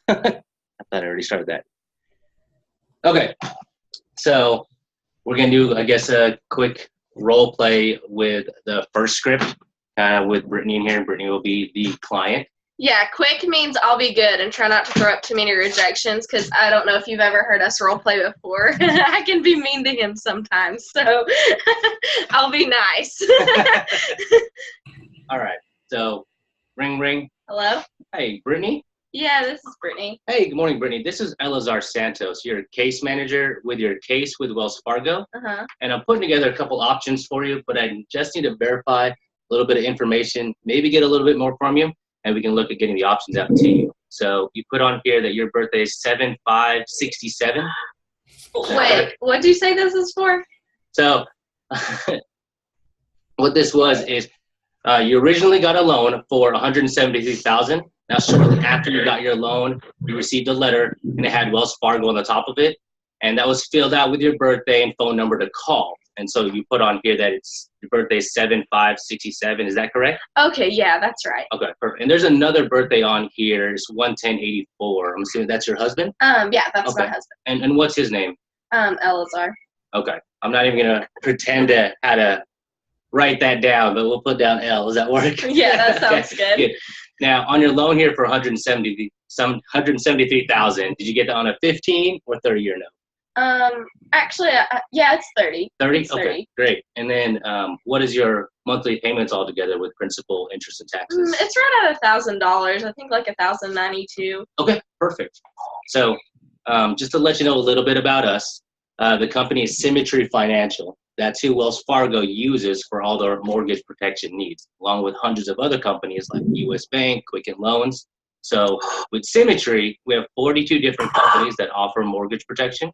I thought I already started that. Okay, so we're gonna do, I guess, a quick role play with the first script, with Brittany in here. Brittany will be the client. Yeah, quick means I'll be good and try not to throw up too many rejections because I don't know if you've ever heard us role play before. I can be mean to him sometimes, so I'll be nice. All right, so ring, ring. Hello? Hey, Brittany. Yeah, this is Brittany. Hey, good morning, Brittany. This is Elazar Santos, your case manager with your case with Wells Fargo. Uh-huh. And I'm putting together a couple options for you, but I just need to verify a little bit of information, maybe get a little bit more from you, and we can look at getting the options out to you. So you put on here that your birthday is 7/5/67. Wait, what did you say this is for? So what this was is you originally got a loan for $173,000. Now, shortly after you got your loan, you received a letter, and it had Wells Fargo on the top of it, and that was filled out with your birthday and phone number to call. And so you put on here that it's your birthday is 7/5/67. Is that correct? Okay, yeah, that's right. Okay, perfect. And there's another birthday on here. It's 1/10/84. I'm assuming that's your husband? Yeah, that's Okay. my husband. And what's his name? Elazar. Okay. I'm not even gonna pretend to how to write that down, but we'll put down L. Does that work? Yeah, that sounds good. Now, on your loan here for 173,000, did you get that on a 15 or 30-year note? Actually, yeah, it's 30. 30? It's Okay, 30. great. And then what is your monthly payments all together with principal, interest, and taxes? It's right at $1,000. I think like $1,092. Okay, perfect. So just to let you know a little bit about us, the company is Symmetry Financial. That's who Wells Fargo uses for all their mortgage protection needs, along with hundreds of other companies like U.S. Bank, Quicken Loans. So with Symmetry, we have 42 different companies that offer mortgage protection.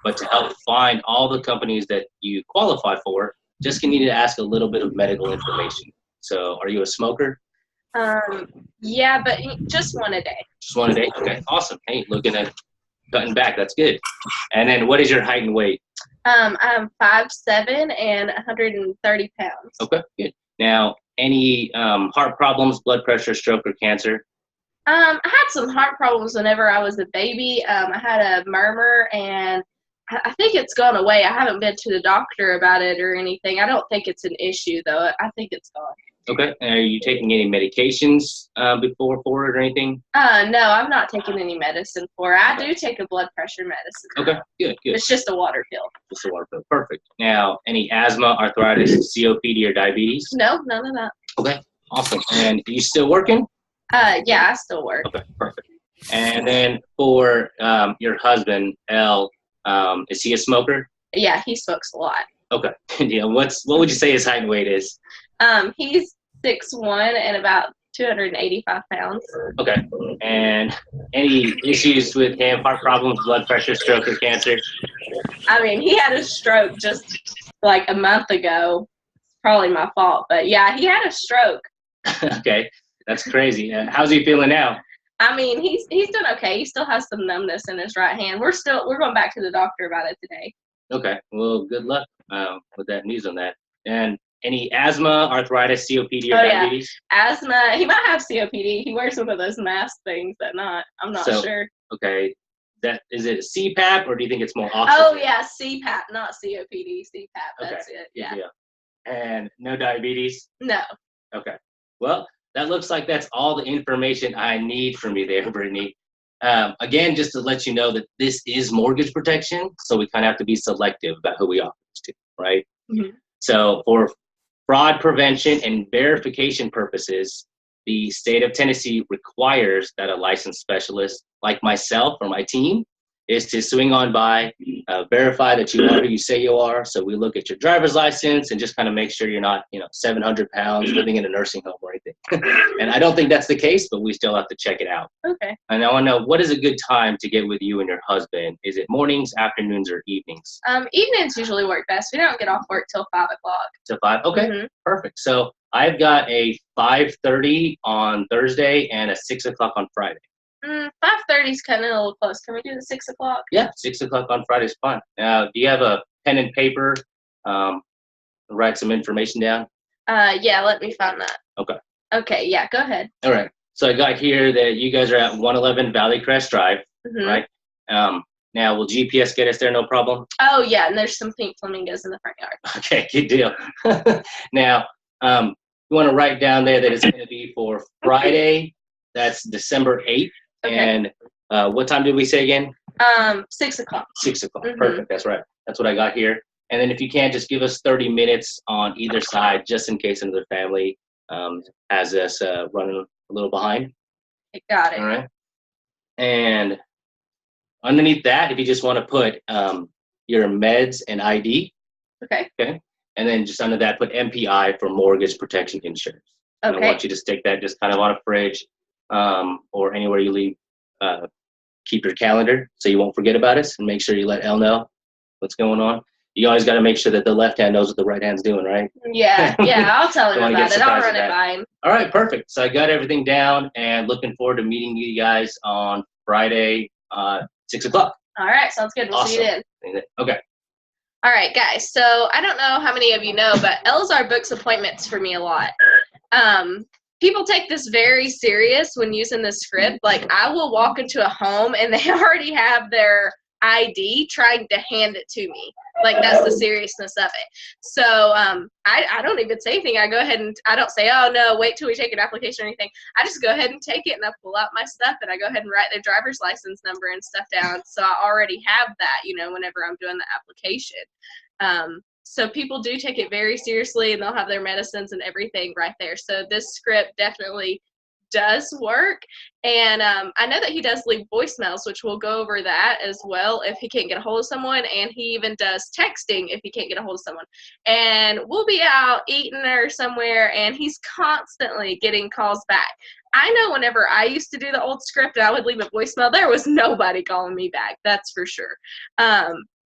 But to help find all the companies that you qualify for, just need to ask a little bit of medical information. So are you a smoker? Yeah, but just one a day. Just one a day? Okay, awesome. Hey, looking at cutting back, that's good. And then what is your height and weight? I'm 5'7" and 130 pounds. Okay, good. Now, any heart problems, blood pressure, stroke, or cancer? I had some heart problems whenever I was a baby. I had a murmur, and I think it's gone away. I haven't been to the doctor about it or anything. I don't think it's an issue, though. I think it's gone. Okay. And are you taking any medications before for it or anything? No, I'm not taking any medicine for it. I do take a blood pressure medicine. Okay, good. It's just a water pill. Just a water pill. Perfect. Now, any asthma, arthritis, COPD, or diabetes? No, none of that. Okay, awesome. And are you still working? Yeah, I still work. Okay, perfect. And then for your husband, L, is he a smoker? Yeah, he smokes a lot. Okay. Yeah. What would you say his height and weight is? He's 6'1" and about 285 pounds. Okay. And any issues with him, heart problems, blood pressure, stroke, or cancer? I mean, he had a stroke just like a month ago. It's probably my fault, but yeah, he had a stroke. Okay. That's crazy. How's he feeling now? I mean, he's doing okay. He still has some numbness in his right hand. We're going back to the doctor about it today. Okay. Well, good luck with that news on that. And any asthma, arthritis, COPD, or diabetes? Yeah. Asthma. He might have COPD. He wears one of those mask things, but I'm not sure. Okay. Is it a CPAP, or do you think it's more oxygen? Oh, yeah, CPAP, not COPD. CPAP, that's it. Yeah. And no diabetes? No. Okay. Well, that looks like that's all the information I need from you there, Brittany. Again, just to let you know that this is mortgage protection, so we kind of have to be selective about who we offer this to, right? Mm-hmm. So for fraud prevention and verification purposes, the state of Tennessee requires that a licensed specialist like myself or my team is to swing on by, verify that you are who you say you are. So we look at your driver's license and just kind of make sure you're not, 700 pounds living in a nursing home or anything. And I don't think that's the case, but we still have to check it out. Okay. And I want to know, what is a good time to get with you and your husband? Is it mornings, afternoons, or evenings? Evenings usually work best. We don't get off work till 5 o'clock. Till 5? Okay, Mm-hmm. Perfect. So I've got a 5:30 on Thursday and a 6 o'clock on Friday. 5:30 is kind of a little close. Can we do the 6 o'clock? Yeah, 6 o'clock on Friday is fine. Now, do you have a pen and paper? Write some information down? Yeah, let me find that. Okay. Okay, yeah, go ahead. All right. So I got here that you guys are at 111 Valley Crest Drive, Mhm. right? Now, will GPS get us there? No problem. Oh yeah, and there's some pink flamingos in the front yard. Okay, good deal. Now, you want to write down there that it's going to be for Friday. That's December 8th. Okay. And what time did we say again? 6 o'clock. 6 o'clock. Mhm. Perfect. That's right. That's what I got here. And then if you can, just give us 30 minutes on either side, just in case another family has us running a little behind. Got it. All right. And underneath that, if you just want to put your meds and ID, Okay. okay, and then just under that, put MPI for mortgage protection insurance. And I Okay. want you to stick that just kind of on a fridge or anywhere you leave. Keep your calendar so you won't forget about us, and make sure you let Elle know what's going on. You always got to make sure that the left hand knows what the right hand's doing, right? Yeah, I'll tell him Don't wanna about get it. I'll surprised run with it that. by him. All right, perfect. So I got everything down, and looking forward to meeting you guys on Friday, 6 o'clock. All right, sounds good. We'll see you Awesome. then. Okay. All right, guys. So I don't know how many of you know, but Elzar books appointments for me a lot. People take this very serious when using this script. Like, I will walk into a home and they already have their ID trying to hand it to me. Like, that's the seriousness of it. So I don't even say anything. I go ahead and I don't say, oh, no, wait till we take an application or anything. I just go ahead and take it, and I pull out my stuff, and I go ahead and write their driver's license number and stuff down. So I already have that, whenever I'm doing the application. So people do take it very seriously, and they'll have their medicines and everything right there. So this script definitely does work. And I know that he does leave voicemails, which we'll go over that as well if he can't get a hold of someone. And he even does texting if he can't get a hold of someone. And we'll be out eating or somewhere, and he's constantly getting calls back. I know whenever I used to do the old script and I would leave a voicemail, there was nobody calling me back. That's for sure.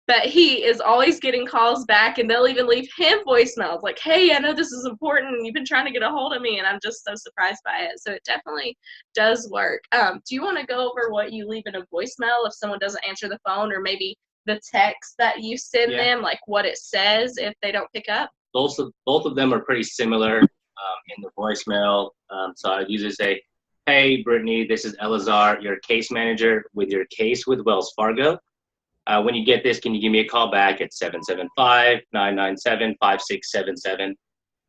But he is always getting calls back, and they'll even leave him voicemails like, hey, I know this is important. You've been trying to get a hold of me, and I'm just so surprised by it. So it definitely does work. Do you want to go over what you leave in a voicemail if someone doesn't answer the phone, or maybe the text that you send them, like what it says if they don't pick up? Both of them are pretty similar in the voicemail. So I usually say, hey, Brittany, this is Elazar, your case manager with your case with Wells Fargo. When you get this, can you give me a call back at 775-997-5677?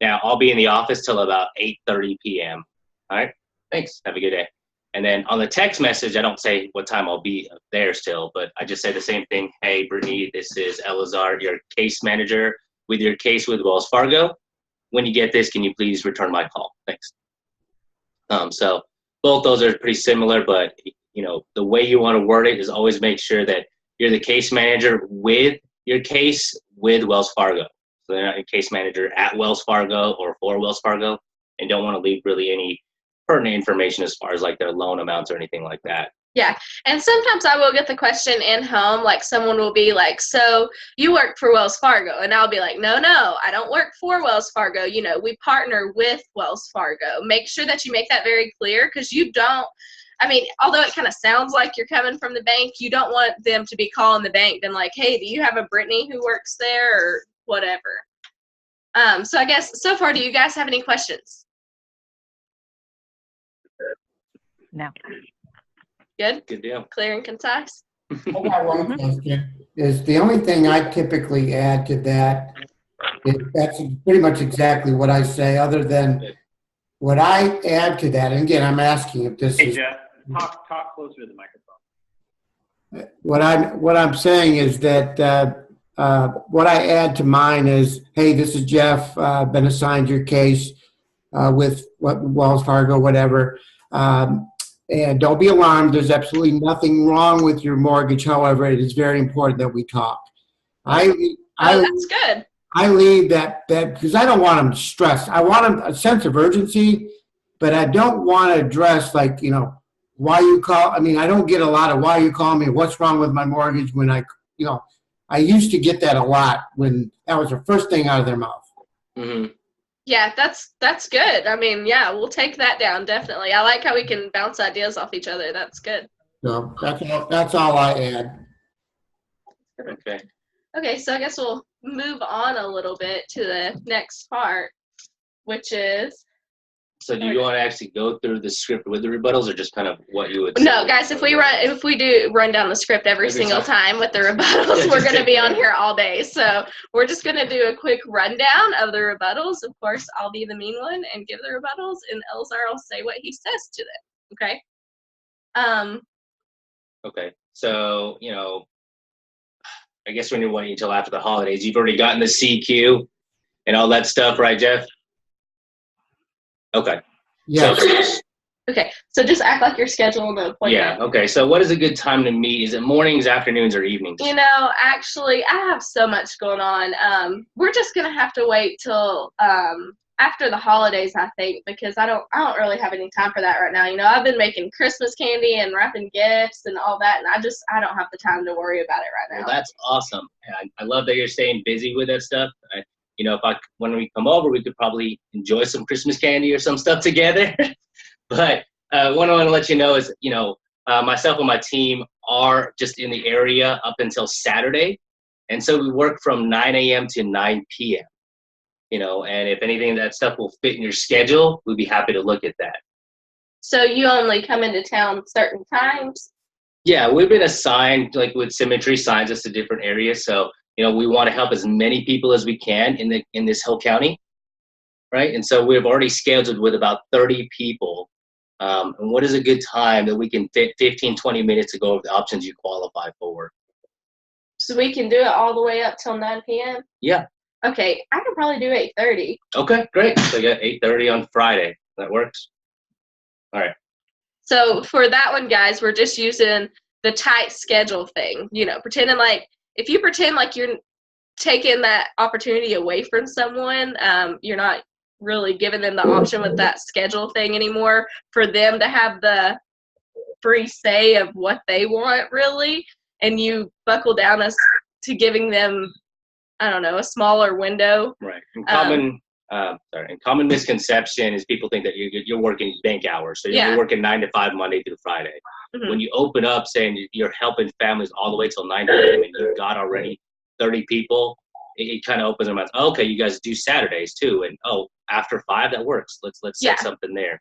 Now, I'll be in the office till about 8:30 p.m. All right? Thanks. Have a good day. And then on the text message, I don't say what time I'll be there still, but I just say the same thing. Hey, Brittany, this is Elazar, your case manager with your case with Wells Fargo. When you get this, can you please return my call? Thanks. So both those are pretty similar, but the way you want to word it is always make sure that you're the case manager with your case with Wells Fargo. So they're not your case manager at Wells Fargo or for Wells Fargo, and don't want to leave really any pertinent information as far as like their loan amounts or anything like that. Yeah, and sometimes I will get the question in home, like someone will be like, so you work for Wells Fargo? And I'll be like, no, I don't work for Wells Fargo. We partner with Wells Fargo. Make sure that you make that very clear, because you don't, although it kind of sounds like you're coming from the bank, you don't want them to be calling the bank and like, hey, do you have a Brittany who works there or whatever? So I guess so far, do you guys have any questions? No. Good? Good deal. Clear and concise? I got one question. Is the only thing I typically add to that is that's pretty much exactly what I say, other than what I add to that, and again, I'm asking if this Hey, is. Jeff, talk closer to the microphone. What I'm saying is that what I add to mine is, hey, this is Jeff, been assigned your case with Wells Fargo, whatever. And don't be alarmed. There's absolutely nothing wrong with your mortgage. However, it is very important that we talk. That's good. I leave that because I don't want them stressed. I want them a sense of urgency, but I don't want to address why you call. I don't get a lot of why you call me. What's wrong with my mortgage? When I used to get that a lot when that was the first thing out of their mouth. Mm-hmm. Yeah, that's good. Yeah, we'll take that down, definitely. I like how we can bounce ideas off each other. That's good. So that's all I add. Okay. Okay, so I guess we'll move on a little bit to the next part, which is So do you want to actually go through the script with the rebuttals, or just kind of what you would? No, say? guys, if we do run down the script every Every single time. time with the rebuttals, Yeah, we're just going to take be on forever. here all day. So we're just going to do a quick rundown of the rebuttals. Of course, I'll be the mean one and give the rebuttals, and Elzar will say what he says to them. Okay. Okay. So I guess when you're waiting until after the holidays, you've already gotten the CQ and all that stuff, right, Jeff? Okay. Yes. Okay. So just act like you're scheduling an appointment. Yeah. Okay. So what is a good time to meet? Is it mornings, afternoons, or evenings? Actually, I have so much going on. We're just gonna have to wait till after the holidays, I think, because I don't really have any time for that right now. I've been making Christmas candy and wrapping gifts and all that, and I don't have the time to worry about it right now. Well, that's awesome. I love that you're staying busy with that stuff. When we come over, we could probably enjoy some Christmas candy or some stuff together. But what I want to let you know is, myself and my team are just in the area up until Saturday. And so we work from 9 a.m. to 9 p.m. And if anything, that stuff will fit in your schedule, we'd be happy to look at that. So you only come into town certain times? Yeah, we've been assigned, like with Symmetry, assigns us to different areas. So, we want to help as many people as we can in this whole county, right? And so we've already scheduled with about 30 people. And what is a good time that we can fit 15, 20 minutes to go over the options you qualify for? So we can do it all the way up till 9 p.m.? Yeah. Okay, I can probably do 8:30. Okay, great. So you got 8:30 on Friday. That works? All right. So for that one, guys, we're just using the tight schedule thing. Pretending like, if you pretend like you're taking that opportunity away from someone, you're not really giving them the option with that schedule thing anymore for them to have the free say of what they want, really, and you buckle down as to giving them, I don't know, a smaller window. Right. Common misconception is people think that you're working bank hours. So you're working 9 to 5 Monday through Friday. Mm-hmm. When you open up saying you're helping families all the way till 9 p.m. and you've got already 30 people, it kind of opens their minds. Okay, you guys do Saturdays too, and after 5 that works. Let's set something there,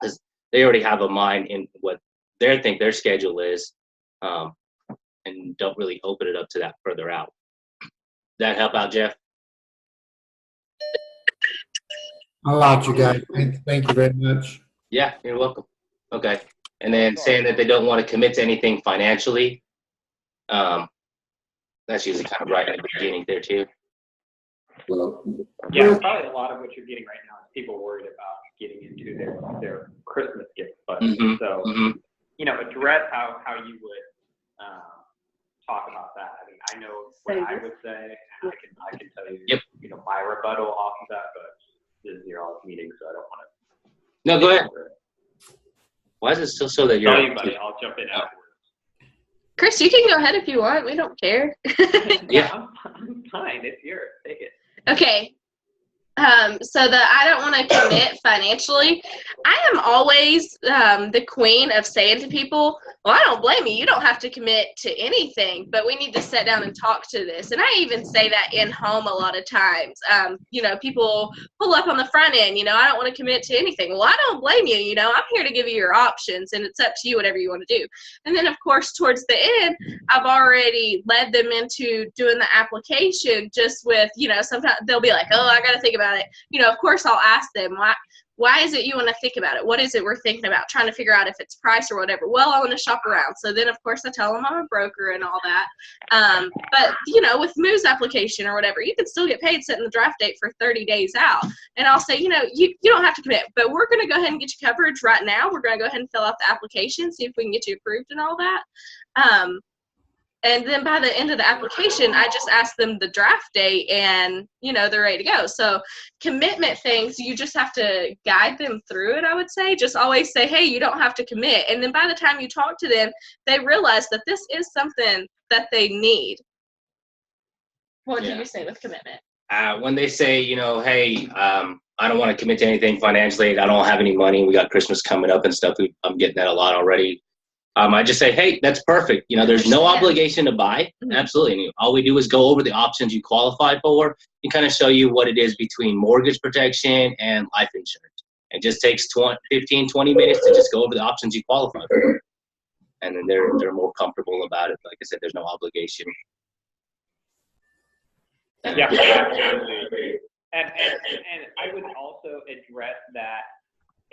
because they already have a mind in what they think their schedule is, and don't really open it up to that further out. That help out, Jeff? A lot, you guys. Thank you very much. Yeah, you're welcome. Okay. And then saying that they don't want to commit to anything financially, that's usually kind of right at the beginning there too. Well, Yeah, probably a lot of what you're getting right now is people worried about getting into their Christmas gift budget. Mhm, So, mhm. address how you would talk about that. I mean, I know what I would say, and I can tell you, Yep. my rebuttal off of that, but this is your all's meeting, so I don't want to. No, go ahead. Why is it still so that Tell you're? you, buddy. I'll jump in afterwards. Chris, you can go ahead if you want. We don't care. Yeah. I'm fine. It's yours. Take it. Okay. So I don't want to commit financially. I am always the queen of saying to people, well, I don't blame you. You don't have to commit to anything, but we need to sit down and talk to this. And I even say that in home a lot of times. People pull up on the front end, I don't want to commit to anything. Well, I don't blame you. I'm here to give you your options, and it's up to you, whatever you want to do. And then, of course, towards the end, I've already led them into doing the application just with, sometimes they'll be like, oh, I got to think about it. Of course, I'll ask them, why is it you want to think about it? What is it we're thinking about? Trying to figure out if it's price or whatever. Well, I want to shop around. So then, of course, I tell them I'm a broker and all that. But, with Moo's application or whatever, you can still get paid setting the draft date for 30 days out. And I'll say, you don't have to commit, but we're going to go ahead and get you coverage right now. We're going to go ahead and fill out the application, see if we can get you approved and all that. And then by the end of the application, I just ask them the draft date and, they're ready to go. So commitment things, you just have to guide them through it, I would say. Just always say, hey, you don't have to commit. And then by the time you talk to them, they realize that this is something that they need. What do you say with commitment? When they say, hey, I don't want to commit to anything financially. I don't have any money. We got Christmas coming up and stuff. I'm getting that a lot already. I just say, hey, that's perfect. There's no obligation to buy. Mm-hmm. Absolutely. All we do is go over the options you qualify for and kind of show you what it is between mortgage protection and life insurance. It just takes 15, 20 minutes to just go over the options you qualify for. And then they're more comfortable about it. Like I said, there's no obligation. Yeah, absolutely. And I would also address that,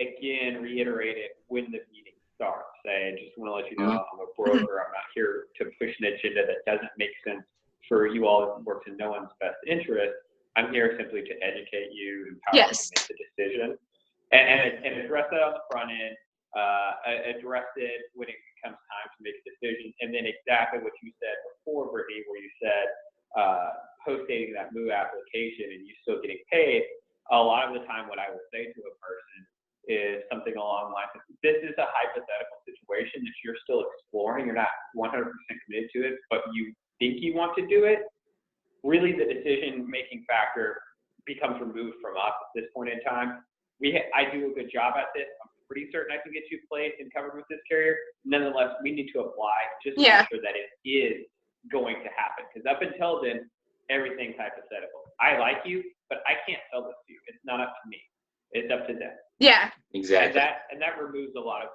again, reiterate it when the meeting starts. Say, I just want to let you know I'm a broker. I'm not here to push an agenda that doesn't make sense for you all and works in no one's best interest. I'm here simply to educate you, empower you to make the decision, and address that on the front end, address it when it comes time to make a decision, and then exactly what you said before, Brittany, where you said post-dating that MOO application and you still getting paid. A lot of the time what I will say to a person is something along the lines of, this is a hypothetical situation that you're still exploring. You're not 100% committed to it, but you think you want to do it. Really, the decision-making factor becomes removed from us at this point in time. I do a good job at this. I'm pretty certain I can get you placed and covered with this carrier. Nonetheless, we need to apply just to make sure that it is going to happen. Because up until then, everything's hypothetical. I like you, but I can't sell this to you. It's not up to me. It's up to them. Yeah. Exactly. And that removes a lot of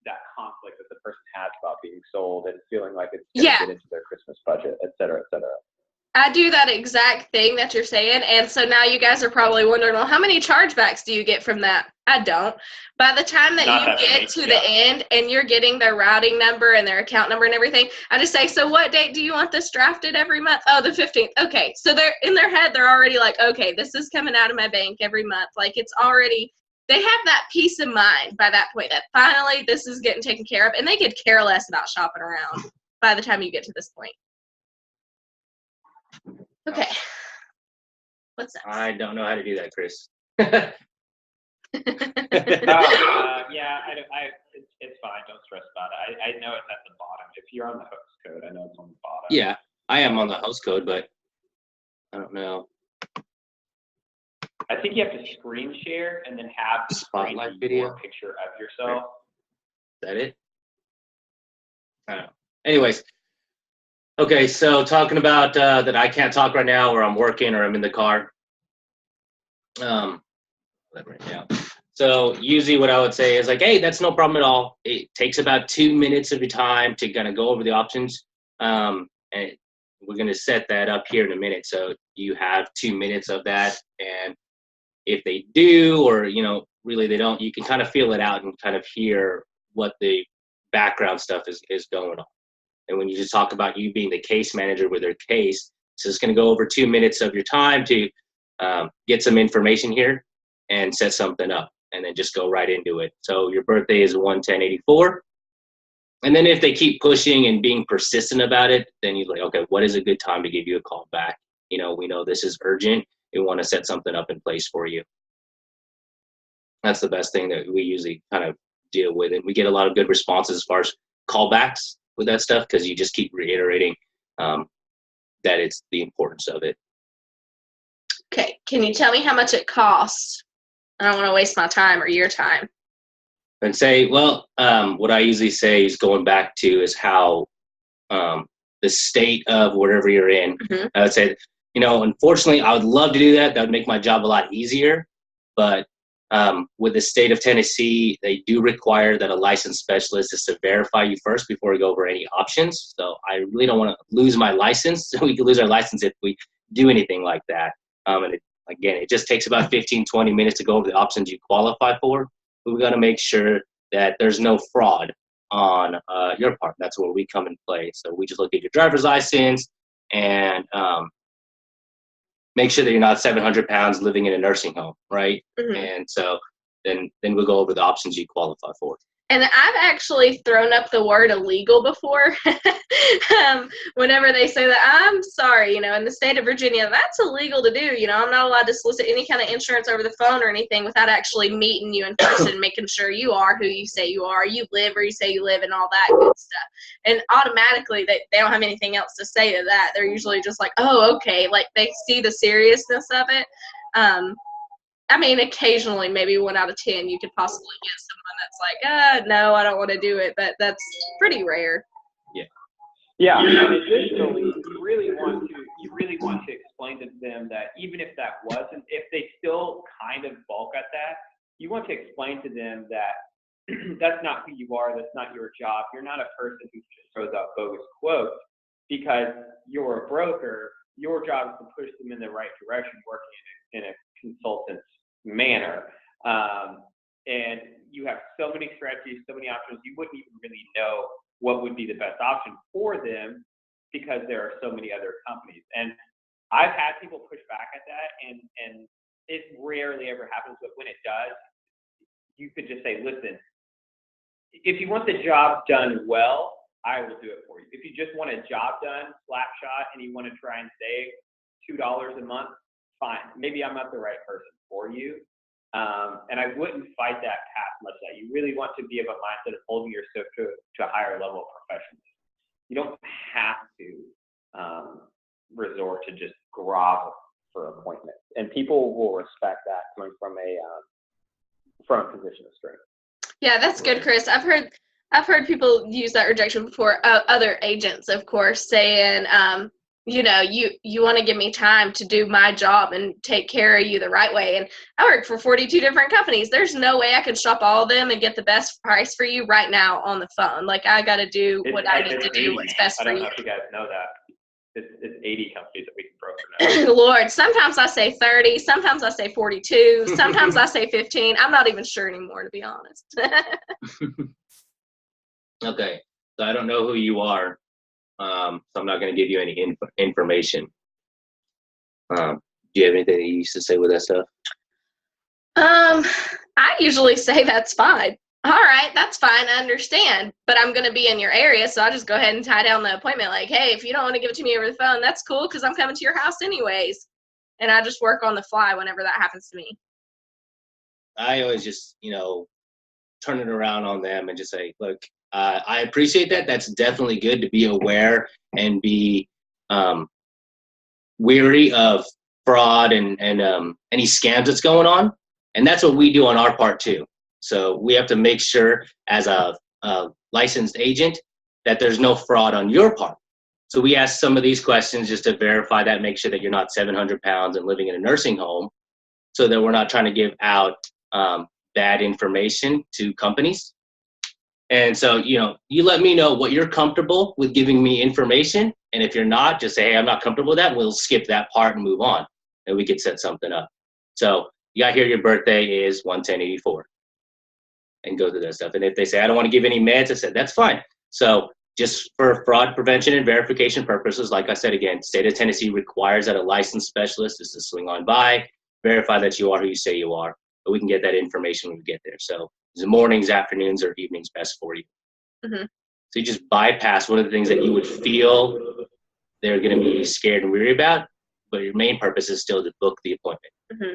that conflict that the person has about being sold and feeling like it's going to get into their Christmas budget, et cetera, et cetera. I do that exact thing that you're saying. And so now you guys are probably wondering, well, how many chargebacks do you get from that? I don't. By the time that you get to the end and you're getting their routing number and their account number and everything, I just say, so what date do you want this drafted every month? Oh, the 15th. Okay. So they're in their head, they're already like, okay, this is coming out of my bank every month. Like it's already, they have that peace of mind by that point that finally this is getting taken care of, and they could care less about shopping around by the time you get to this point. Okay. What's next? I don't know how to do that, Chris. Yeah, it's fine. Don't stress about it. I know it's at the bottom. If you're on the host code, I know it's on the bottom. Yeah, I am on the host code, but I don't know. I think you have to screen share and then have the spotlight video picture of yourself. Is that it? I don't know. Anyways, okay, so talking about that I can't talk right now, or I'm working, or I'm in the car. Right now. So usually what I would say is like, hey, that's no problem at all. It takes about 2 minutes of your time to kind of go over the options. And we're going to set that up here in a minute. So you have 2 minutes of that. And if they do, or, really they don't, you can kind of feel it out and kind of hear what the background stuff is going on. And when you just talk about you being the case manager with their case, so it's going to go over 2 minutes of your time to get some information here and set something up, and then just go right into it. So your birthday is 1/10/84. And then if they keep pushing and being persistent about it, then you're like, okay, what is a good time to give you a call back? We know this is urgent. We want to set something up in place for you. That's the best thing that we usually kind of deal with. And we get a lot of good responses as far as callbacks with that stuff, because you just keep reiterating that it's the importance of it. Okay, can you tell me how much it costs? I don't want to waste my time or your time. And say, well, what I usually say is going back to is how the state of wherever you're in. I would say, unfortunately, I would love to do that. That would make my job a lot easier. But with the state of Tennessee, they do require that a licensed specialist is to verify you first before we go over any options. So I really don't want to lose my license. We could lose our license if we do anything like that. And it just takes about 15, 20 minutes to go over the options you qualify for. But we got to make sure that there's no fraud on your part. That's where we come in play. So we just look at your driver's license and make sure that you're not 700 pounds living in a nursing home, right? And so then we'll go over the options you qualify for. And I've actually thrown up the word illegal before. Whenever they say that, I'm sorry, in the state of Virginia, that's illegal to do. I'm not allowed to solicit any kind of insurance over the phone or anything without actually meeting you in person, making sure you are who you say you are, you live where you say you live, and all that good stuff. And automatically, they don't have anything else to say to that. They're usually just like, oh, okay. Like, they see the seriousness of it. Occasionally, maybe 1 out of 10, you could possibly get someone that's like, no, I don't want to do it, but that's pretty rare. Yeah. And additionally, you really want to explain to them that even if that wasn't, if they still kind of balk at that, you want to explain to them that that's not who you are, that's not your job. You're not a person who just throws out bogus quotes because you're a broker. Your job is to push them in the right direction, working in a consultant's manner. And you have so many strategies, so many options, you wouldn't even really know what would be the best option for them because there are so many other companies. And I've had people push back at that, and it rarely ever happens, but when it does, you could just say, listen, if you want the job done well, I will do it for you. If you just want a job done, slap shot, and you want to try and save $2 a month, fine. Maybe I'm not the right person for you. And I wouldn't fight that path much. That you really want to be of a mindset of holding yourself to a higher level of professionalism. You don't have to resort to just grovel for appointments, and people will respect that coming from a position of strength. Yeah, that's good, Chris. I've heard people use that rejection before. Other agents, of course, saying, you want to give me time to do my job and take care of you the right way. And I work for 42 different companies. There's no way I can shop all of them and get the best price for you right now on the phone. Like, I got to do what I need to do, what's best for you. I don't know if you guys know that. It's 80 companies that we can broker now. Lord, sometimes I say 30, sometimes I say 42, sometimes I say 15. I'm not even sure anymore, to be honest. Okay, so I don't know who you are, so I'm not going to give you any information. Do you have anything that you used to say with that stuff? I usually say that's fine. All right, that's fine. I understand, but I'm going to be in your area, so I'll just go ahead and tie down the appointment. Like, hey, if you don't want to give it to me over the phone, that's cool because I'm coming to your house anyways. And I just work on the fly whenever that happens to me. I always just, turn it around on them and just say, look, I appreciate that. That's definitely good to be aware and be weary of fraud and any scams that's going on. And that's what we do on our part too. So we have to make sure as a licensed agent that there's no fraud on your part. So we ask some of these questions just to verify that, make sure that you're not 700 pounds and living in a nursing home, so that we're not trying to give out bad information to companies. And so, you let me know what you're comfortable with giving me information. And if you're not, just say, hey, I'm not comfortable with that. We'll skip that part and move on, and we could set something up. So you got here, your birthday is 1/10/84. And go through that stuff. And if they say, I don't want to give any meds, I said, that's fine. So just for fraud prevention and verification purposes, like I said, again, state of Tennessee requires that a licensed specialist is to swing on by, verify that you are who you say you are, but we can get that information when we get there. So is it mornings, afternoons, or evenings best for you? Mm-hmm. So you just bypass one of the things that you would feel they're going to be scared and weary about, but your main purpose is still to book the appointment. Mm-hmm.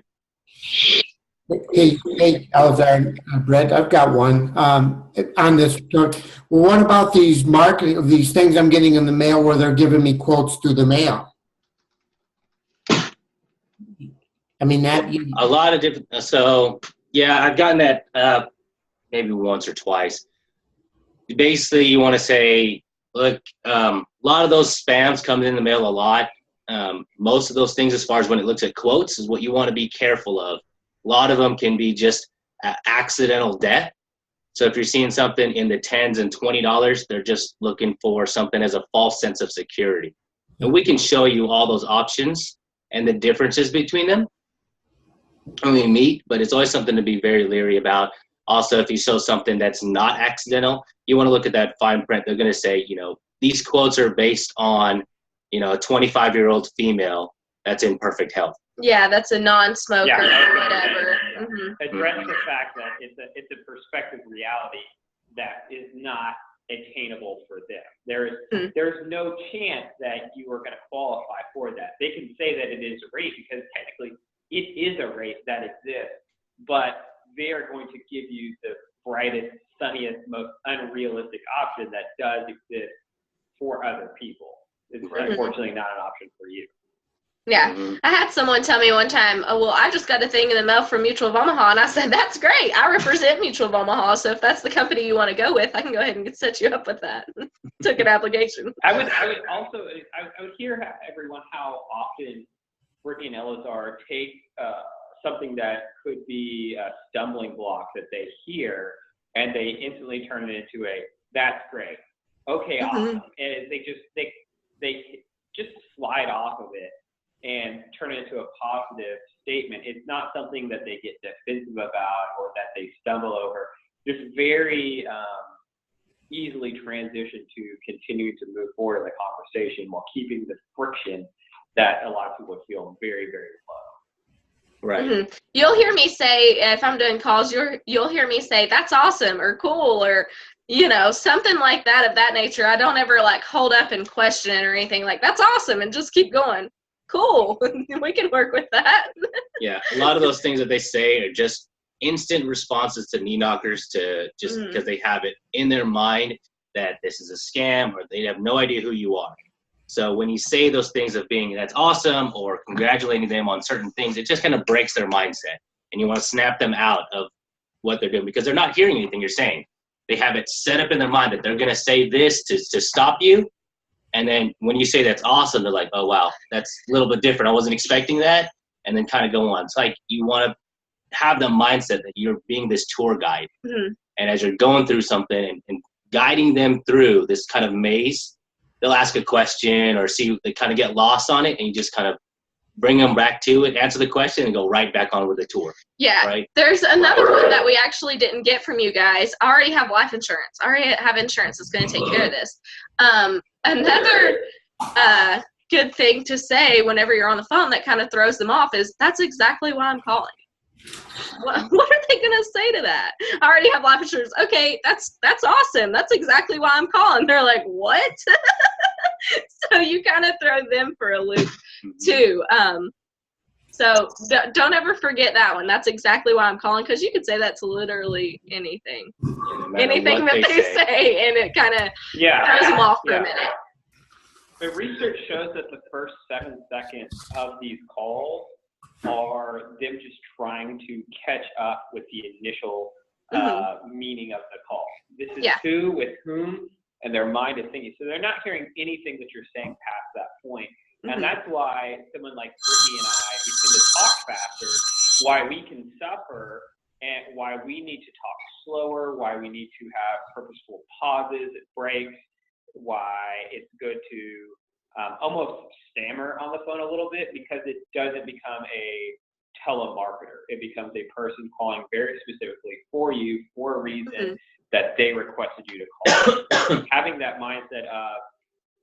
Hey, Alexander, Brett, I've got one on this. Well, what about these these things I'm getting in the mail where they're giving me quotes through the mail? I mean, a lot of different. So yeah, I've gotten that maybe once or twice. Basically, you want to say, look, a lot of those spams come in the mail a lot. Most of those things, as far as when it looks at quotes, is what you want to be careful of. A lot of them can be just accidental death. So if you're seeing something in the $10s and $20, they're just looking for something as a false sense of security. And we can show you all those options and the differences between them when we meet, but it's always something to be very leery about. Also, if you show something that's not accidental, you want to look at that fine print. They're going to say, these quotes are based on, a 25-year-old female that's in perfect health. Yeah, that's a non-smoker or whatever. Address the fact that it's a perspective reality that is not attainable for them. There's no chance that you are going to qualify for that. They can say that it is a rate because technically it is a rate that exists, but they are going to give you the brightest, sunniest, most unrealistic option that does exist for other people. It's unfortunately not an option for you. Yeah, I had someone tell me one time, oh, well, I just got a thing in the mail from Mutual of Omaha, and I said, that's great. I represent Mutual of Omaha, so if that's the company you want to go with, I can go ahead and set you up with that. Took an application. I would hear everyone how often Brittany and Elazar take something that could be a stumbling block that they hear, and they instantly turn it into a, that's great. Okay, awesome. And they just slide off of it and turn it into a positive statement. It's not something that they get defensive about or that they stumble over. Just very easily transition to continuing to move forward in the conversation while keeping the friction that a lot of people feel very, very low. Right. Mm-hmm. You'll hear me say, if I'm doing calls, you'll hear me say, that's awesome or cool or, you know, something like that of that nature. I don't ever like hold up and question it or anything. Like, that's awesome, and just keep going. Cool. We can work with that. Yeah. A lot of those things that they say are just instant responses to knee knockers, to just because they have it in their mind that this is a scam or they have no idea who you are. So when you say those things of being, that's awesome, or congratulating them on certain things, it just kind of breaks their mindset. And you want to snap them out of what they're doing because they're not hearing anything you're saying. They have it set up in their mind that they're going to say this to stop you. And then when you say that's awesome, they're like, oh, wow, that's a little bit different. I wasn't expecting that. And then kind of go on. It's like you want to have the mindset that you're being this tour guide. And as you're going through something and guiding them through this kind of maze, they'll ask a question or see, they kind of get lost on it, and you just kind of bring them back to it, answer the question, and go right back on with the tour. Yeah. Right? There's another one that we actually didn't get from you guys. I already have life insurance. I already have insurance that's going to take care of this. Another good thing to say whenever you're on the phone that kind of throws them off is, that's exactly why I'm calling. What are they going to say to that? I already have life insurance. Okay, that's awesome. That's exactly why I'm calling. They're like, what? So you kind of throw them for a loop too. So don't ever forget that one. That's exactly why I'm calling, because you could say that to literally anything. Anything that they say, and it kind of throws them off for a minute. The research shows that the first 7 seconds of these calls are them just trying to catch up with the initial meaning of the call. This is who with whom, and their mind is thinking. So they're not hearing anything that you're saying past that point. And that's why someone like Brittany and I, who tend to talk faster, why we can suffer, and why we need to talk slower, why we need to have purposeful pauses and breaks, why it's good to almost stammer on the phone a little bit, because it doesn't become a telemarketer. It becomes a person calling very specifically for you for a reason that they requested you to call. Having that mindset of,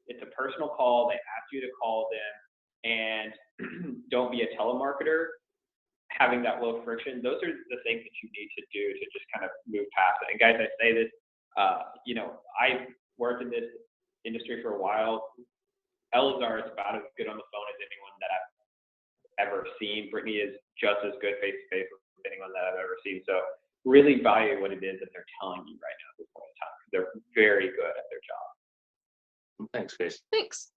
it's a personal call, they asked you to call them, and don't be a telemarketer, having that low friction, those are the things that you need to do to just kind of move past it. And guys, I say this, you know, I've worked in this industry for a while. Elazar is about as good on the phone as anyone that I've ever seen. Brittany is just as good face-to-face with anyone that I've ever seen. So really value what it is that they're telling you right now at this point in time. They're very good at their job. Thanks, Chris. Thanks.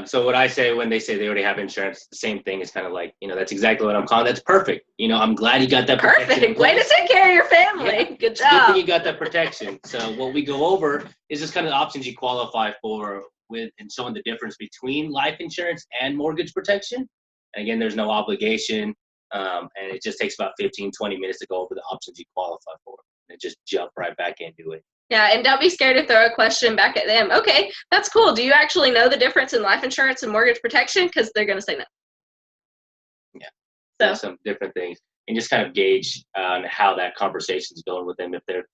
So what I say when they say they already have insurance, the same thing is kind of like, you know, that's exactly what I'm calling. That's perfect. You know, I'm glad you got that protection. Perfect. Way to take care of your family. Yeah. Good Good job. thing you got that protection. So what we go over is just kind of the options you qualify for with, and showing the difference between life insurance and mortgage protection. And again, there's no obligation. And it just takes about 15, 20 minutes to go over the options you qualify for and just jump right back into it. Yeah, and don't be scared to throw a question back at them. Okay, that's cool. Do you actually know the difference in life insurance and mortgage protection? Because they're going to say no. Yeah, so there's some different things. And just kind of gauge how that conversation is going with them. If they're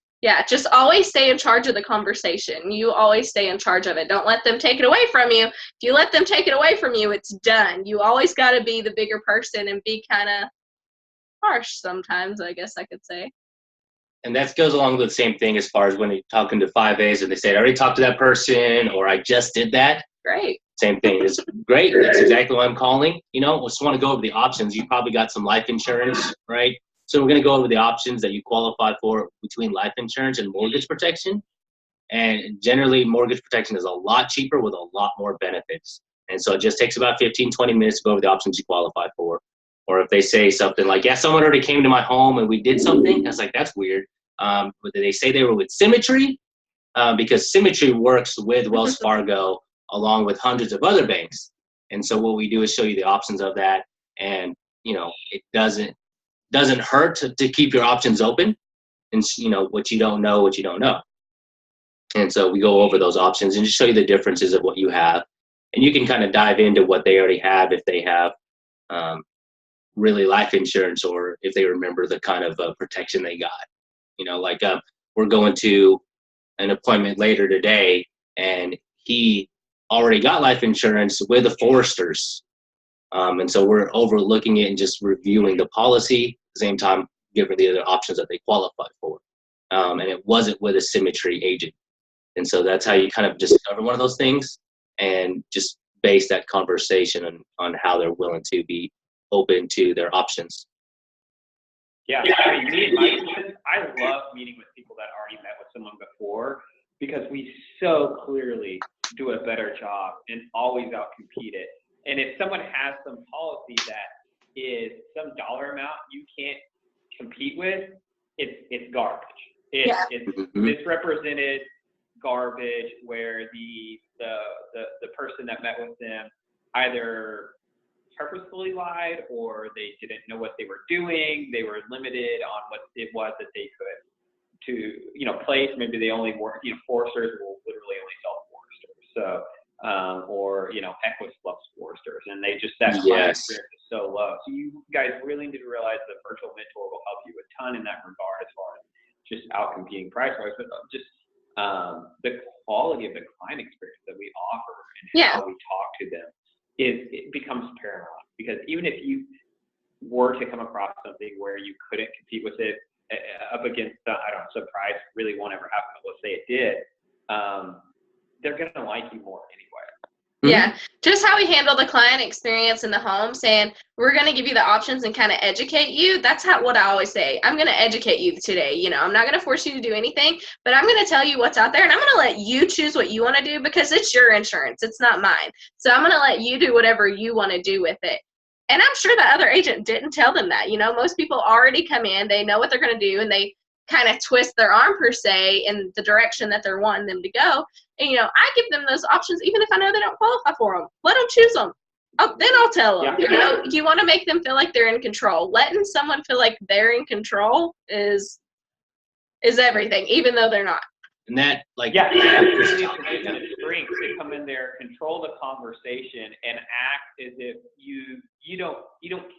just always stay in charge of the conversation. You always stay in charge of it. Don't let them take it away from you. If you let them take it away from you, it's done. You always got to be the bigger person and be kind of harsh sometimes, I guess I could say. And that goes along with the same thing as far as when you're talking to 5As and they say, I already talked to that person, or I just did that. Great. Same thing. It's great. That's exactly why I'm calling. You know, just want to go over the options. You probably got some life insurance, right? So we're going to go over the options that you qualify for between life insurance and mortgage protection. And generally, mortgage protection is a lot cheaper with a lot more benefits. And so it just takes about 15, 20 minutes to go over the options you qualify for. Or if they say something like, yeah, someone already came to my home and we did something, I was like, that's weird. But they say they were with Symmetry, because Symmetry works with Wells Fargo along with hundreds of other banks. And so what we do is show you the options of that. And it doesn't hurt to keep your options open, and what you don't know. And so we go over those options and just show you the differences of what you have, and you can kind of dive into what they already have, if they have really life insurance, or if they remember the kind of protection they got. We're going to an appointment later today, and he already got life insurance with the Foresters. And so we're overlooking it and just reviewing the policy, at the same time giving the other options that they qualify for. And it wasn't with a Symmetry agent. And so that's how you kind of discover one of those things, and just base that conversation on how they're willing to be open to their options. Yeah, I mean, I love meeting with people that already met with someone before, because we so clearly do a better job and always outcompete it. And if someone has some policy that is some dollar amount you can't compete with, it's garbage. It's misrepresented garbage, where the person that met with them either purposefully lied, or they didn't know what they were doing. They were limited on what it was that they could place. Maybe they only work, Foresters will literally only sell Foresters. So, or, Equus loves Foresters, and they just, that client experience is so low. So you guys really need to realize that Virtual Mentor will help you a ton in that regard, as far as just out-competing price-wise, but just the quality of the client experience that we offer and how we talk to them it becomes paramount. Because even if you were to come across something where you couldn't compete with it up against, some price really won't ever happen, but let's say it did, they're going to like you more anyway. Yeah, just how we handle the client experience in the home, saying we're going to give you the options and kind of educate you. That's what I always say. I'm going to educate you today. I'm not going to force you to do anything, but I'm going to tell you what's out there, and I'm going to let you choose what you want to do, because it's your insurance. It's not mine. So I'm going to let you do whatever you want to do with it. And I'm sure the other agent didn't tell them that. Most people already come in, they know what they're going to do, and they kind of twist their arm, per se, in the direction that they're wanting them to go. And, I give them those options, even if I know they don't qualify for them. Let them choose them. Then I'll tell them. Yeah. You want to make them feel like they're in control. Letting someone feel like they're in control is everything, even though they're not. And that, strength to come in there, control the conversation, and act as if you don't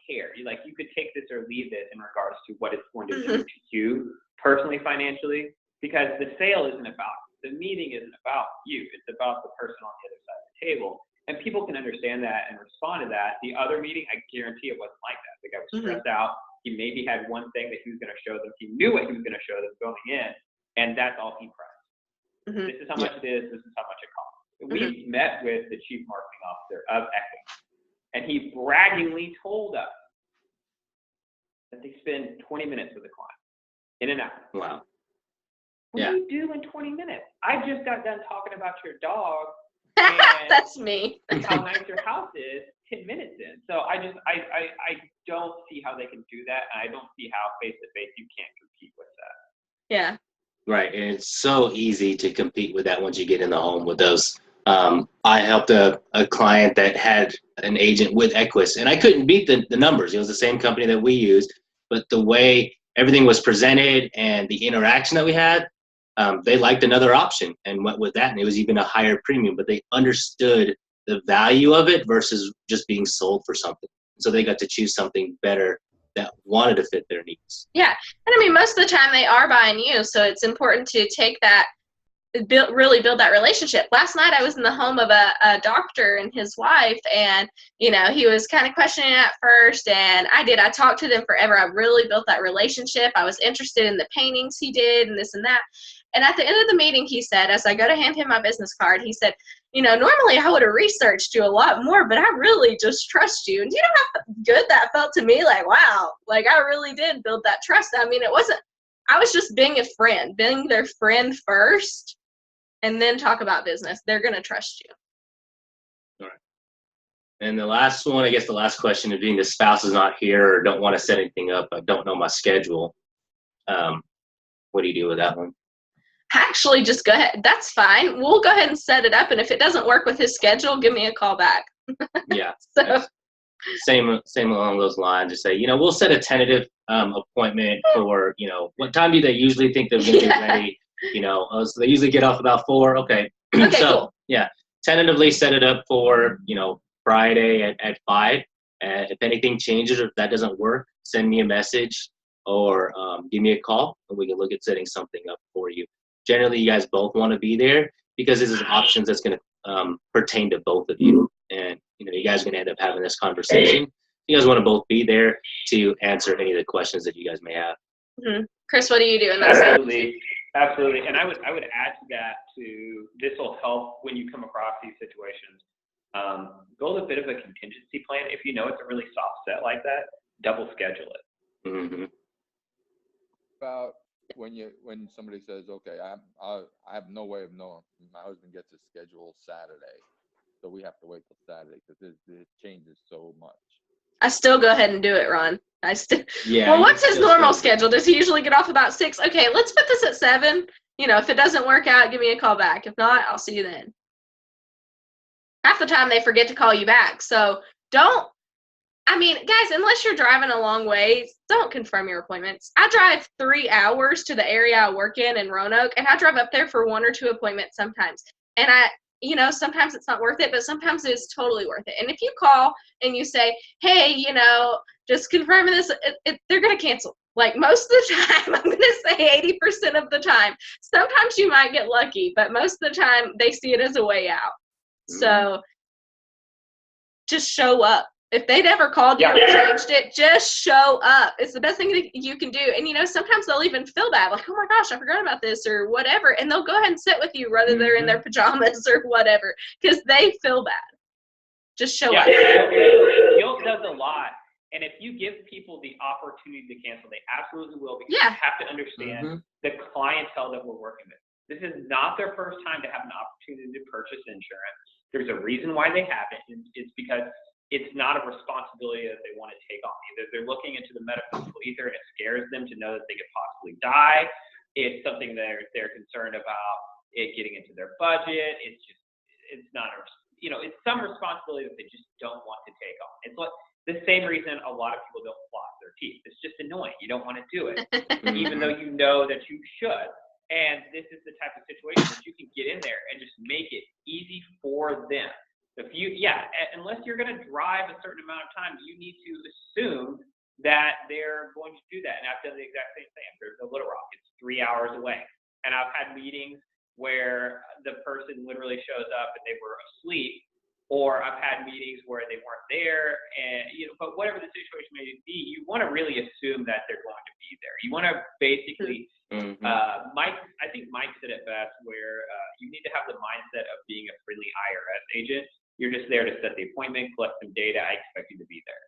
care. You could take this or leave this in regards to what it's going to do to you personally, financially, because the sale isn't about you. The meeting isn't about you. It's about the person on the other side of the table. And people can understand that and respond to that. The other meeting, I guarantee it wasn't like that. The guy was stressed out. He maybe had one thing that he was going to show them. He knew what he was going to show them going in, and that's all he pressed. This is how much it is. This is how much it costs. We met with the chief marketing officer of Equus, and he braggingly told us that they spend 20 minutes with a client, in and out. Wow. What do you do in 20 minutes? I just got done talking about your dog and That's me. how nice your house is 10 minutes in. So I don't see how they can do that, and I don't see how face-to-face you can't compete with that. Yeah. Right, and it's so easy to compete with that once you get in the home with those. I helped a client that had an agent with Equus, and I couldn't beat the numbers. It was the same company that we used, but the way everything was presented and the interaction that we had, they liked another option and went with that, and it was even a higher premium, but they understood the value of it versus just being sold for something. So they got to choose something better that wanted to fit their needs. Yeah, and most of the time they are buying you, so it's important to take that, really build that relationship. Last night I was in the home of a doctor and his wife, and he was kind of questioning at first, and I talked to them forever. I really built that relationship. I was interested in the paintings he did and this and that. And at the end of the meeting, he said, as I go to hand him my business card, he said, normally I would have researched you a lot more, but I really just trust you. And do you know how good that felt to me? Like, wow, I really did build that trust. I was just being a friend, being their friend first, and then talk about business. They're going to trust you. All right. And the last one, I guess the last question is, being the spouse is not here or don't want to set anything up, I don't know my schedule. What do you do with that one? Actually, just go ahead. That's fine. We'll go ahead and set it up, and if it doesn't work with his schedule, give me a call back. Yeah. So same along those lines. Just say, we'll set a tentative appointment for, what time do they usually think they're going to be ready? So they usually get off about 4. Okay. Okay, So, cool. yeah, tentatively set it up for, Friday at 5. If anything changes or if that doesn't work, send me a message or give me a call and we can look at setting something up for you. Generally, you guys both want to be there because this is options that's going to pertain to both of you. And, you guys are going to end up having this conversation. You guys want to both be there to answer any of the questions that you guys may have. Mm-hmm. Chris, what do you do in that situation? Absolutely. And I would add to that this will help when you come across these situations. Build a bit of a contingency plan. If you know it's a really soft set like that, double schedule it. Mm-hmm. About when somebody says, okay, I have no way of knowing. My husband gets his schedule Saturday, so we have to wait till Saturday because it changes so much. I still go ahead and do it, Ron. Yeah. Well, what's his normal schedule? Does he usually get off about 6? Okay, let's put this at 7. If it doesn't work out, give me a call back. If not, I'll see you then. Half the time they forget to call you back. So guys, unless you're driving a long way, don't confirm your appointments. I drive 3 hours to the area I work in Roanoke, and I drive up there for 1 or 2 appointments sometimes. And sometimes it's not worth it, but sometimes it's totally worth it. And if you call and you say, hey, just confirming this, they're going to cancel. Like most of the time, I'm going to say 80% of the time. Sometimes you might get lucky, but most of the time they see it as a way out. So just show up. If they never called you and changed it, just show up. It's the best thing that you can do. And, sometimes they'll even feel bad, like, oh my gosh, I forgot about this or whatever. And they'll go ahead and sit with you whether they're in their pajamas or whatever because they feel bad. Just show up. Guilt does a lot. And if you give people the opportunity to cancel, they absolutely will because you have to understand the clientele that we're working with. This is not their first time to have an opportunity to purchase insurance. There's a reason why they have it. And it's because it's not a responsibility that they want to take on. Either they're looking into the metaphysical ether and it scares them to know that they could possibly die. It's something they're concerned about it getting into their budget. It's some responsibility that they just don't want to take on. It's like the same reason a lot of people don't floss their teeth. It's just annoying. You don't want to do it, even though you know that you should. And this is the type of situation that you can get in there and just make it easy for them. Unless you're going to drive a certain amount of time, you need to assume that they're going to do that. And I've done the exact same thing. There's a Little Rock. It's 3 hours away. And I've had meetings where the person literally shows up and they were asleep, or I've had meetings where they weren't there. And, but whatever the situation may be, you want to really assume that they're going to be there. You want to basically, I think Mike said it best, where you need to have the mindset of being a friendly IRS agent. You're just there to set the appointment, collect some data. I expect you to be there.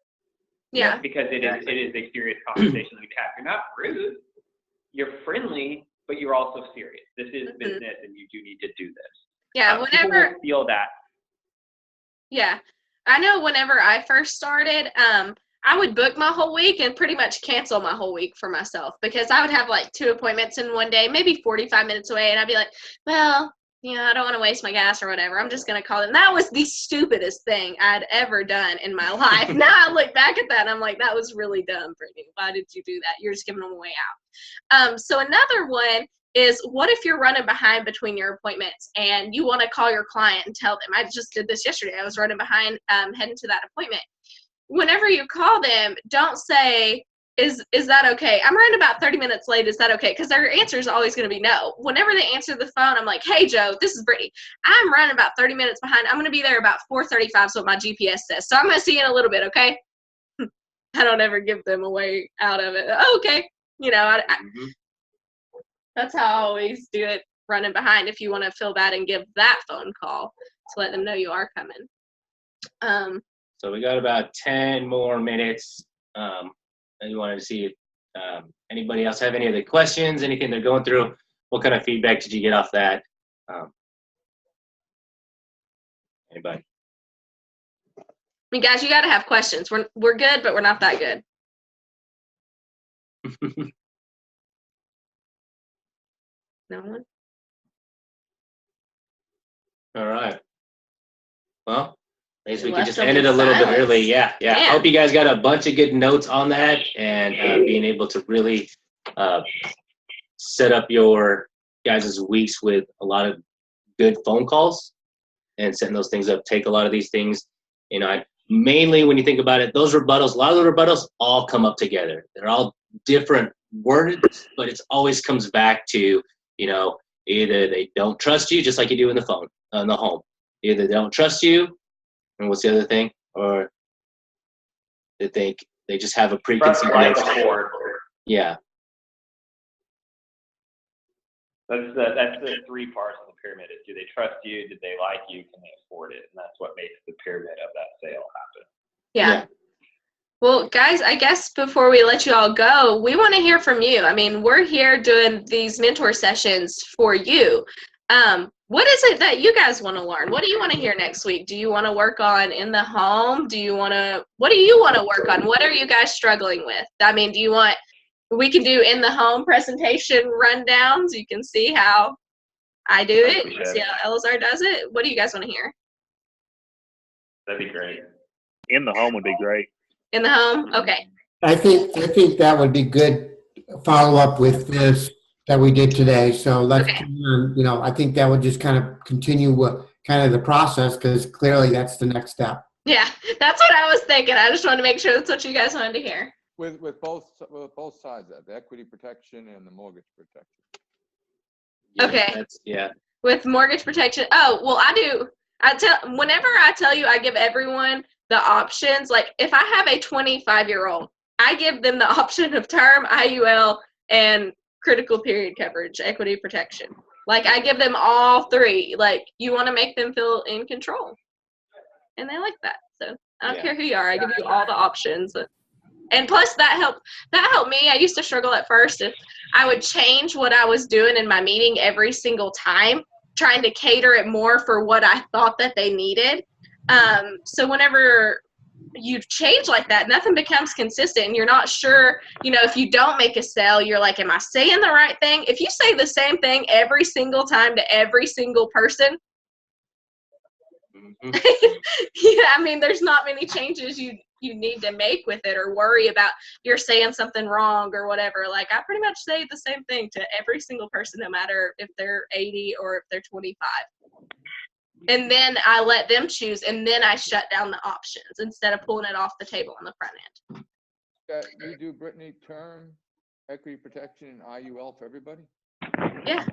Yeah. Because it is a serious conversation that we have. You're not rude. You're friendly, but you're also serious. This is business, and you do need to do this. Yeah. People will feel that. Yeah. I know whenever I first started, I would book my whole week and pretty much cancel my whole week for myself because I would have like 2 appointments in one day, maybe 45 minutes away. And I'd be like, well, I don't want to waste my gas or whatever. I'm just going to call them. That was the stupidest thing I'd ever done in my life. Now I look back at that and I'm like, that was really dumb, Brittany. Why did you do that? You're just giving them a way out. So another one is, what if you're running behind between your appointments and you want to call your client and tell them? I just did this yesterday. I was running behind heading to that appointment. Whenever you call them, don't say, is that okay? I'm running about 30 minutes late. Is that okay? Because their answer is always going to be no. Whenever they answer the phone, I'm like, hey, Joe, this is Brittany. I'm running about 30 minutes behind. I'm going to be there about 4:35 is what my GPS says. So I'm going to see you in a little bit, okay? I don't ever give them a way out of it. Oh, okay. That's how I always do it, running behind, if you want to feel bad and give that phone call to let them know you are coming. So we got about 10 more minutes. And you wanted to see if anybody else have any other questions, anything they're going through. What kind of feedback did you get off that? Anybody? I mean, guys, you got to have questions. We're good, but we're not that good. No one? All right. Well, I guess we could Left just them end it in a little bit silence. early. Yeah. I Man. hope you guys got a bunch of good notes on that and being able to really set up your guys' weeks with a lot of good phone calls and setting those things up. Take a lot of these things, mainly when you think about it, those rebuttals, a lot of the rebuttals all come up together. They're all different words, but it always comes back to, either they don't trust you, just like you do in the phone, in the home. Either they don't trust you, and what's the other thing? Or they think they just have a preconceived notion. Yeah. That's the three parts of the pyramid. Is do they trust you? Do they like you? Can they afford it? And that's what makes the pyramid of that sale happen. Yeah. Well, guys, I guess before we let you all go, we want to hear from you. I mean, we're here doing these mentor sessions for you. What is it that you guys want to learn? What do you want to hear next week? Do you want to work on in the home? What do you want to work on? What are you guys struggling with? I mean, we can do in the home presentation rundowns. You can see how I do it. You can see how Elazar does it. What do you guys want to hear? That'd be great. In the home would be great. In the home? Okay. I think that would be good follow up with this that we did today. So let's, Okay. I think that would just kind of continue kind of the process, because clearly that's the next step. Yeah, that's what I was thinking. I just wanted to make sure that's what you guys wanted to hear. With both sides, the equity protection and the mortgage protection. Okay. Yeah. With mortgage protection. Oh, well, whenever I tell you, I give everyone the options. Like if I have a 25-year-old, I give them the option of term, IUL, and critical period coverage, equity protection. Like I give them all three. Like you want to make them feel in control. And they like that. So I don't care who you are. I give you all the options. And plus that helped me. I used to struggle at first if I would change what I was doing in my meeting every single time, trying to cater it more for what I thought that they needed. So whenever you change like that, nothing becomes consistent and you're not sure, if you don't make a sale, you're like, am I saying the right thing? If you say the same thing every single time to every single person, I mean, there's not many changes you need to make with it or worry about you're saying something wrong or whatever. Like I pretty much say the same thing to every single person, no matter if they're 80 or if they're 25. And then I let them choose, and then I shut down the options instead of pulling it off the table on the front end. You do, Brittany, term, equity protection, and IUL for everybody? Yeah.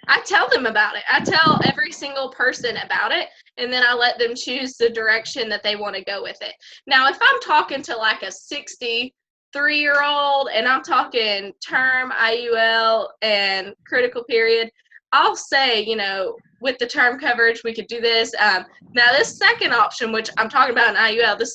I tell them about it. I tell every single person about it, and then I let them choose the direction that they want to go with it. Now, if I'm talking to like a 63-year-old and I'm talking term, IUL, and critical period, I'll say, with the term coverage, we could do this. Now, this second option, which I'm talking about in IUL, the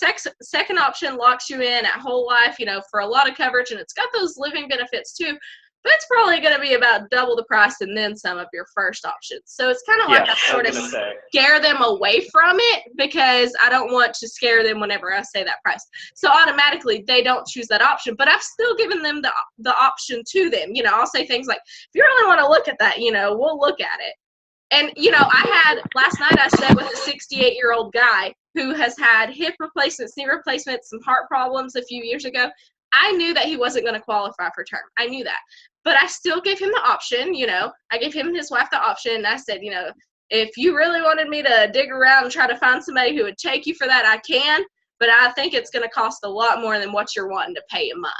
second option locks you in at whole life, for a lot of coverage, and it's got those living benefits too. But it's probably going to be about double the price and then some of your first options. So it's kind of like I sort of scare them away from it because I don't want to scare them whenever I say that price. So automatically they don't choose that option. But I've still given them the option to them. I'll say things like, if you really want to look at that, we'll look at it. And, last night I sat with a 68-year-old guy who has had hip replacements, knee replacements, some heart problems a few years ago. I knew that he wasn't going to qualify for term. I knew that. But I still gave him the option, I gave him and his wife the option. And I said, if you really wanted me to dig around and try to find somebody who would take you for that, I can. But I think it's going to cost a lot more than what you're wanting to pay a month.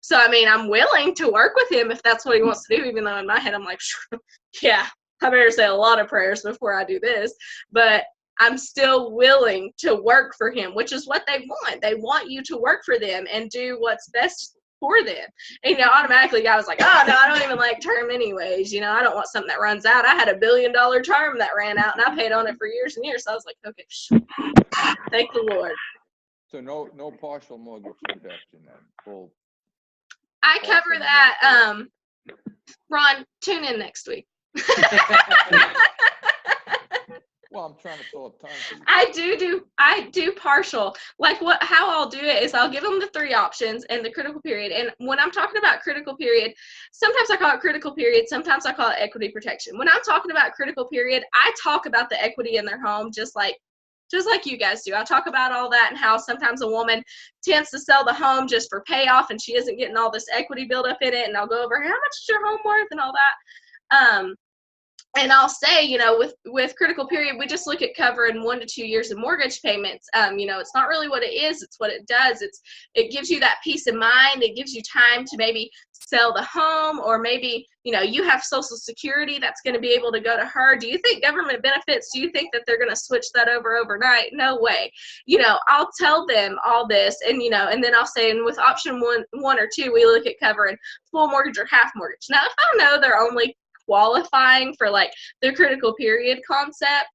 So, I mean, I'm willing to work with him if that's what he wants to do, even though in my head I'm like, yeah, I better say a lot of prayers before I do this. But I'm still willing to work for him, which is what they want. They want you to work for them and do what's best for them. And, automatically I was like, oh, no, I don't even like term anyways. I don't want something that runs out. I had $1 billion term that ran out, and I paid on it for years and years. So I was like, okay, thank the Lord. So no partial mortgage protection then? Full. I cover that. Ron, tune in next week. Well, I'm trying to fill up time for you. I do partial. Like how I'll do it is I'll give them the three options and the critical period. And when I'm talking about critical period, sometimes I call it critical period, sometimes I call it equity protection. When I'm talking about critical period, I talk about the equity in their home just like just like you guys do. I talk about all that and how sometimes a woman tends to sell the home just for payoff and she isn't getting all this equity built up in it. And I'll go over how much is your home worth and all that. And I'll say, you know, with critical period, we just look at covering 1 to 2 years of mortgage payments. You know, it's not really what it is, it's what it does. It gives you that peace of mind. It gives you time to maybe sell the home, or maybe, you know, you have Social Security that's going to be able to go to her. Do you think government benefits, do you think that they're going to switch that over overnight? No way. You know, I'll tell them all this, and, you know, and then I'll say, and with option one or two, we look at covering full mortgage or half mortgage. Now, if I know they're only qualifying for like the critical period concept,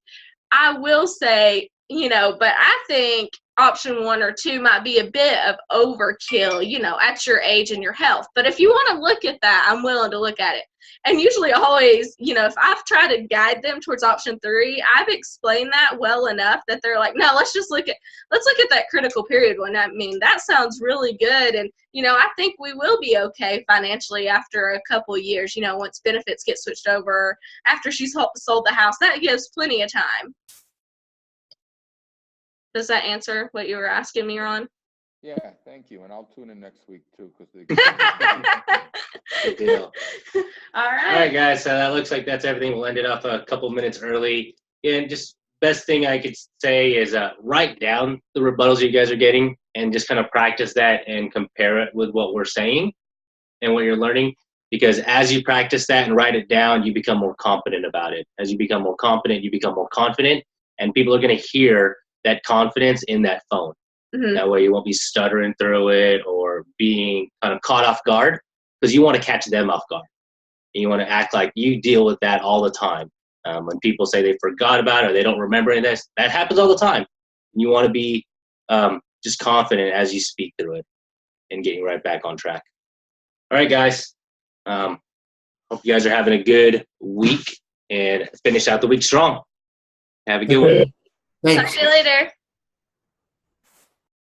I will say, you know, but I think option 1 or 2 might be a bit of overkill, you know, at your age and your health. But if you want to look at that, I'm willing to look at it. And usually always, you know, if I've tried to guide them towards option 3, I've explained that well enough that they're like, no, let's look at that critical period one. I mean, that sounds really good. And, you know, I think we will be okay financially after a couple years, you know, once benefits get switched over, after she's sold the house. That gives plenty of time. Does that answer what you were asking me, Ron? Yeah, thank you. And I'll tune in next week too, because Good deal. All All right. right, guys. So that looks like that's everything. We'll end it off a couple minutes early. And just best thing I could say is write down the rebuttals you guys are getting and just kind of practice that and compare it with what we're saying and what you're learning. Because as you practice that and write it down, you become more confident about it. As you become more confident, you become more confident. And people are going to hear that confidence in that phone. Mm-hmm. That way you won't be stuttering through it or being kind of caught off guard, because you want to catch them off guard. And you want to act like you deal with that all the time. When people say they forgot about it or they don't remember any of this, that happens all the time. You want to be just confident as you speak through it and getting right back on track. All right, guys. Hope you guys are having a good week and finish out the week strong. Have a good one. Thanks. Talk to you later.